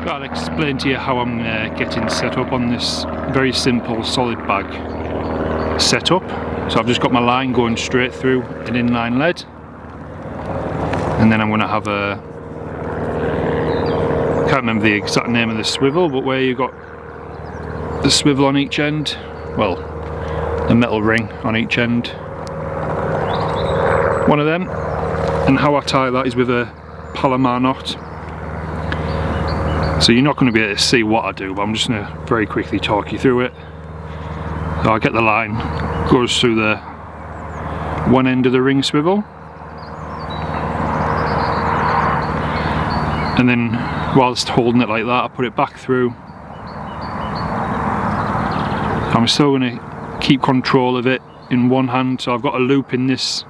I'll explain to you how I'm getting set up on this very simple solid bag setup. So I've just got my line going straight through an inline lead, and then I'm going to have a, can't remember the exact name of the swivel, but where you got the swivel on each end, well, the metal ring on each end, one of them. And how I tie that is with a Palomar knot. So you're not going to be able to see what I do, but I'm just going to very quickly talk you through it. So I get the line, goes through the one end of the ring swivel, and then whilst holding it like that, I put it back through. I'm still going to keep control of it in one hand, so I've got a loop in this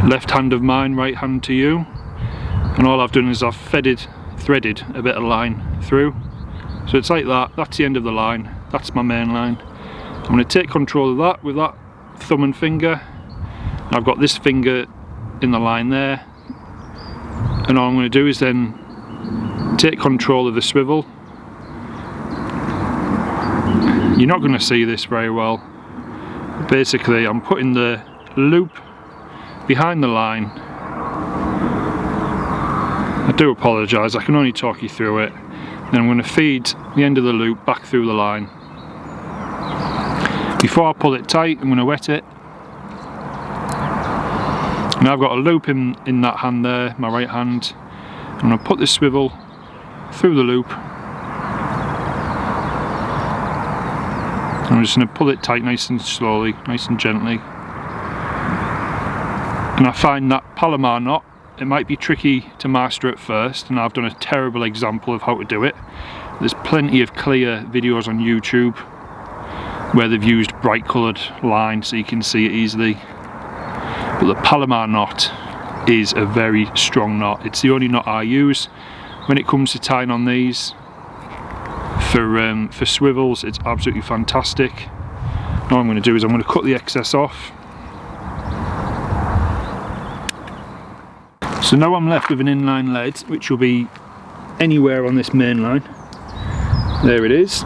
left hand of mine, right hand to you, and all I've done is I've threaded a bit of line through. So it's like that, that's the end of the line, that's my main line. I'm going to take control of that with that thumb and finger. And I've got this finger in the line there, and all I'm going to do is then take control of the swivel. You're not going to see this very well. Basically I'm putting the loop behind the line. I do apologise, I can only talk you through it. Then I'm going to feed the end of the loop back through the line. Before I pull it tight, I'm going to wet it. Now I've got a loop in that hand there, my right hand. I'm going to put the swivel through the loop. I'm just going to pull it tight nice and slowly, nice and gently. And I find that Palomar knot, it might be tricky to master at first, and I've done a terrible example of how to do it. There's plenty of clear videos on YouTube where they've used bright coloured line so you can see it easily. But the Palomar knot is a very strong knot. It's the only knot I use when it comes to tying on these. For swivels, it's absolutely fantastic. All I'm going to do is I'm going to cut the excess off. So now I'm left with an inline lead, which will be anywhere on this main line. There it is.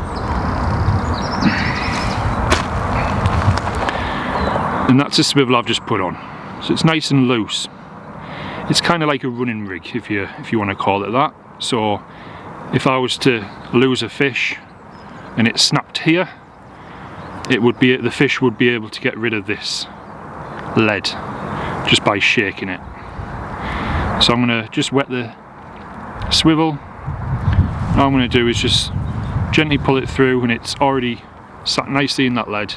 And that's a swivel I've just put on. So it's nice and loose. It's kind of like a running rig, if you want to call it that. So if I was to lose a fish and it snapped here, the fish would be able to get rid of this lead just by shaking it. So I'm going to just wet the swivel. All I'm going to do is just gently pull it through, and it's already sat nicely in that lead.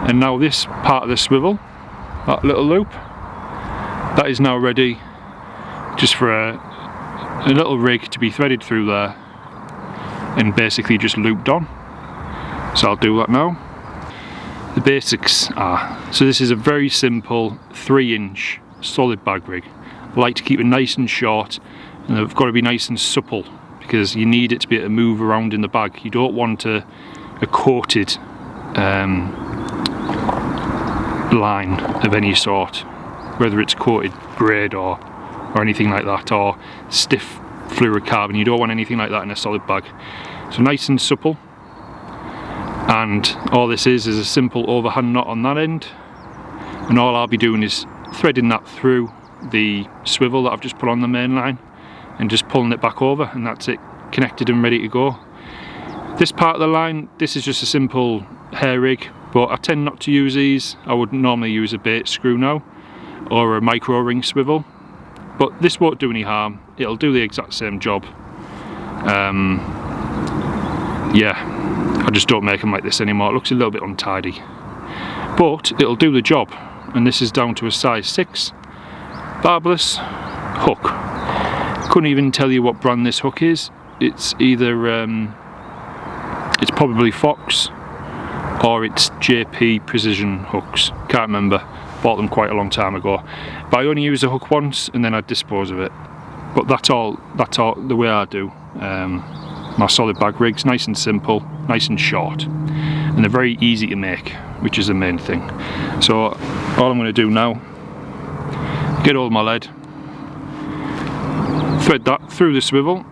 And now this part of the swivel, that little loop, that is now ready just for a little rig to be threaded through there and basically just looped on. So I'll do that now. The basics are, so this is a very simple 3-inch solid bag rig. I like to keep it nice and short, and they've got to be nice and supple because you need it to be able to move around in the bag. You don't want a coated line of any sort, whether it's coated braid or anything like that, or stiff fluorocarbon. You don't want anything like that in a solid bag. So nice and supple, and all this is a simple overhand knot on that end, and all I'll be doing is threading that through the swivel that I've just put on the main line and just pulling it back over, and that's it, connected and ready to go. This part of the line, this is just a simple hair rig, but I tend not to use these. I would normally use a bait screw now, or a micro ring swivel, but this won't do any harm. It'll do the exact same job. Yeah, I just don't make them like this anymore. It looks a little bit untidy, but it'll do the job. And this is down to a size 6 barbless hook. Couldn't even tell you what brand this hook is. It's either it's probably Fox or it's JP Precision hooks. Can't remember. Bought them quite a long time ago. But I only use the hook once and then I dispose of it. But that's all the way I do my solid bag rigs. Nice and simple, nice and short, and they're very easy to make, which is the main thing. So all I'm going to do now, get all my lead, thread that through the swivel,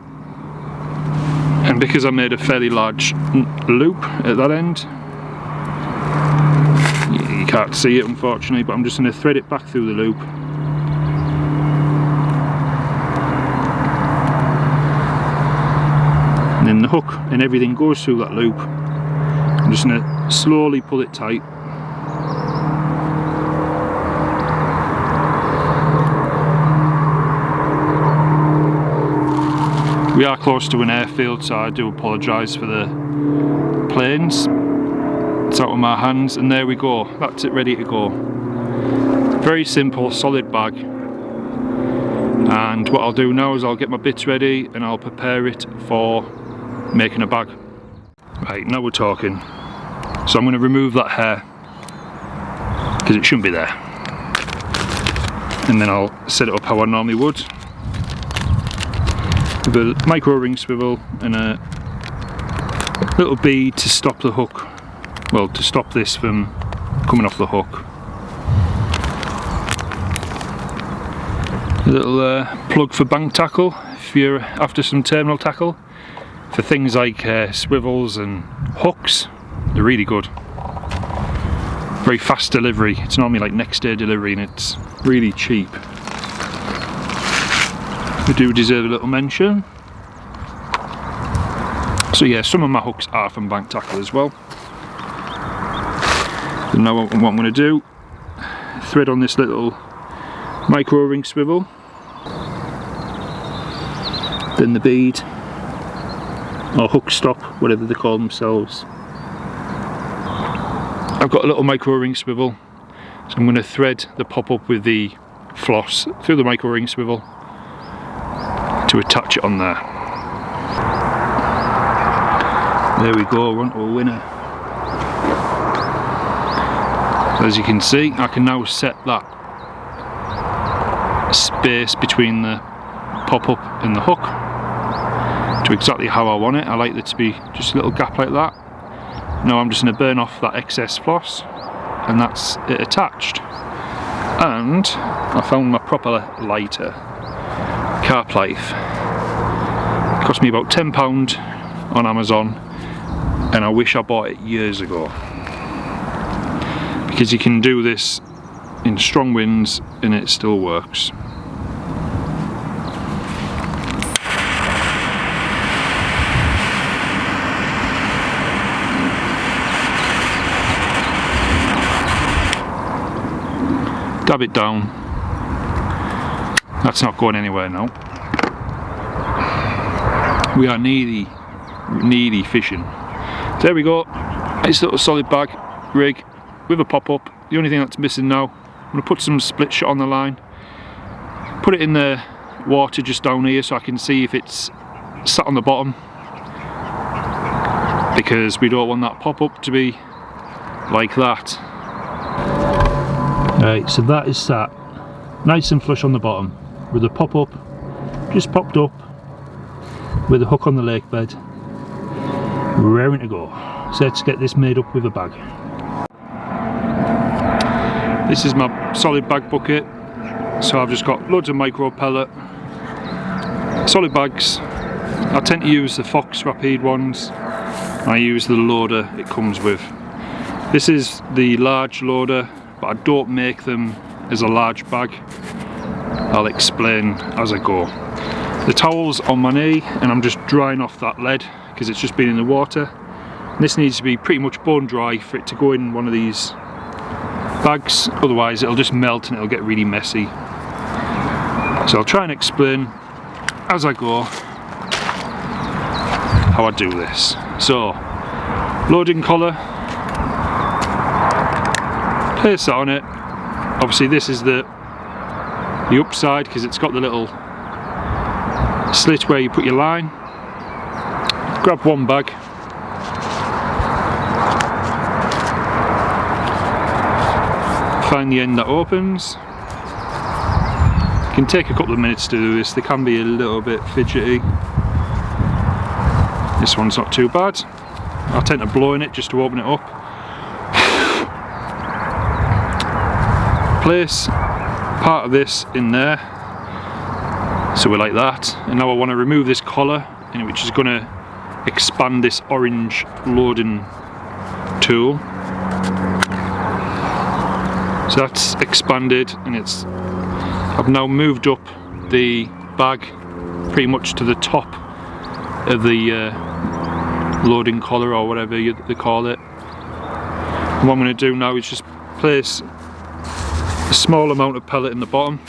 And because I made a fairly large loop at that end, you can't see it unfortunately, but I'm just going to thread it back through the loop. And then the hook and everything goes through that loop. I'm just going to slowly pull it tight. We are close to an airfield, so I do apologise for the planes. It's out of my hands, and there we go. That's it, ready to go. Very simple, solid bag. And what I'll do now is I'll get my bits ready and I'll prepare it for making a bag. Right, now we're talking. So I'm going to remove that hair, because it shouldn't be there. And then I'll set it up how I normally would. With a micro ring swivel and a little bead to stop the hook, well, to stop this from coming off the hook. A little plug for bank tackle if you're after some terminal tackle. For things like swivels and hooks, they're really good. Very fast delivery, it's normally like next day delivery and it's really cheap. They do deserve a little mention. So yeah, some of my hooks are from bank tackle as well. And now what I'm going to do, thread on this little micro ring swivel, then the bead, or hook stop, whatever they call themselves. I've got a little micro ring swivel, so I'm going to thread the pop-up with the floss through the micro ring swivel to attach it on there. There we go, we're on to a winner. So as you can see, I can now set that space between the pop-up and the hook to exactly how I want it. I like there to be just a little gap like that. Now I'm just going to burn off that excess floss and that's it attached. And I found my proper lighter. Carp Life. It cost me about £10 on Amazon, and I wish I bought it years ago, because you can do this in strong winds and it still works. Dab it down. That's not going anywhere now. We are needy fishing. There we go. Nice little solid bag rig with a pop-up. The only thing that's missing now, I'm going to put some split shot on the line, put it in the water just down here so I can see if it's sat on the bottom, because we don't want that pop-up to be like that. Right, so that is sat nice and flush on the bottom with the pop-up just popped up with a hook on the lake bed, raring to go. So let's get this made up with a bag. This is my solid bag bucket, so I've just got loads of micro pellet solid bags. I tend to use the Fox Rapide ones. I use the loader it comes with. This is the large loader, but I don't make them as a large bag. I'll explain as I go. The towel's on my knee and I'm just drying off that lead because it's just been in the water. And this needs to be pretty much bone dry for it to go in one of these bags, otherwise it'll just melt and it'll get really messy. So I'll try and explain as I go how I do this. So, loading collar, place that on it. Obviously this is the upside because it's got the little slit where you put your line. Grab one bag, find the end that opens. It can take a couple of minutes to do this, they can be a little bit fidgety. This one's not too bad. I tend to blow in it just to open it up. Place part of this in there, so we're like that. And now I want to remove this collar, which is going to expand this orange loading tool. So that's expanded, and I've now moved up the bag pretty much to the top of the loading collar, or whatever they call it. And what I'm going to do now is just place a small amount of pellet in the bottom.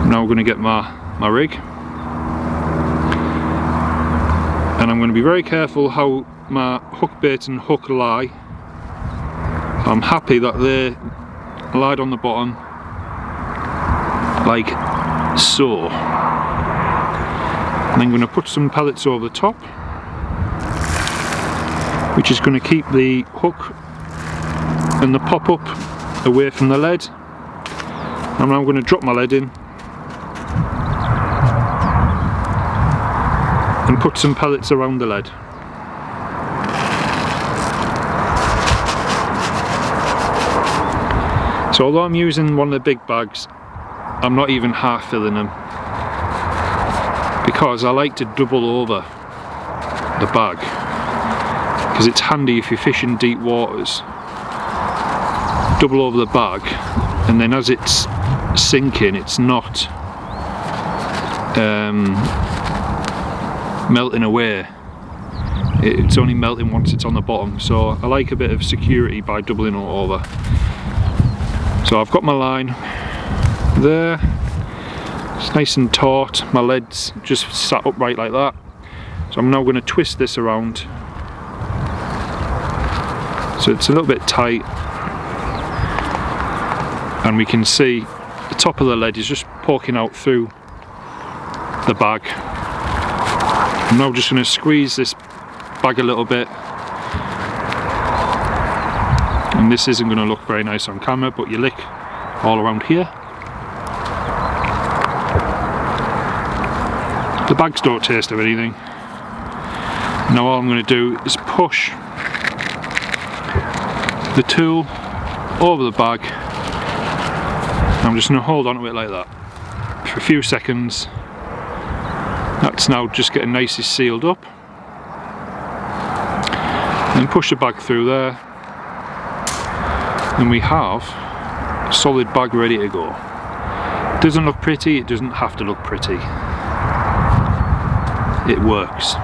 Now we're going to get my rig, and I'm going to be very careful how my hook bait and hook lie. I'm happy that they're lied on the bottom like so. And I'm going to put some pellets over the top, which is going to keep the hook and the pop-up away from the lead. I'm now going to drop my lead in and put some pellets around the lead. So although I'm using one of the big bags, I'm not even half filling them, because I like to double over the bag, because it's handy if you're fishing deep waters. Double over the bag, and then as it's sinking, it's not melting away. It's only melting once it's on the bottom, so I like a bit of security by doubling it over. So I've got my line there, it's nice and taut, my lead's just sat upright like that. So I'm now going to twist this around so it's a little bit tight, and we can see the top of the lead is just poking out through the bag. I'm now just going to squeeze this bag a little bit, and this isn't going to look very nice on camera, but you lick all around here. The bags don't taste of anything. Now all I'm going to do is push the tool over the bag. I'm just going to hold on to it like that for a few seconds. That's now just getting nicely sealed up. And push the bag through there, and we have a solid bag ready to go. Doesn't look pretty, it doesn't have to look pretty. It works.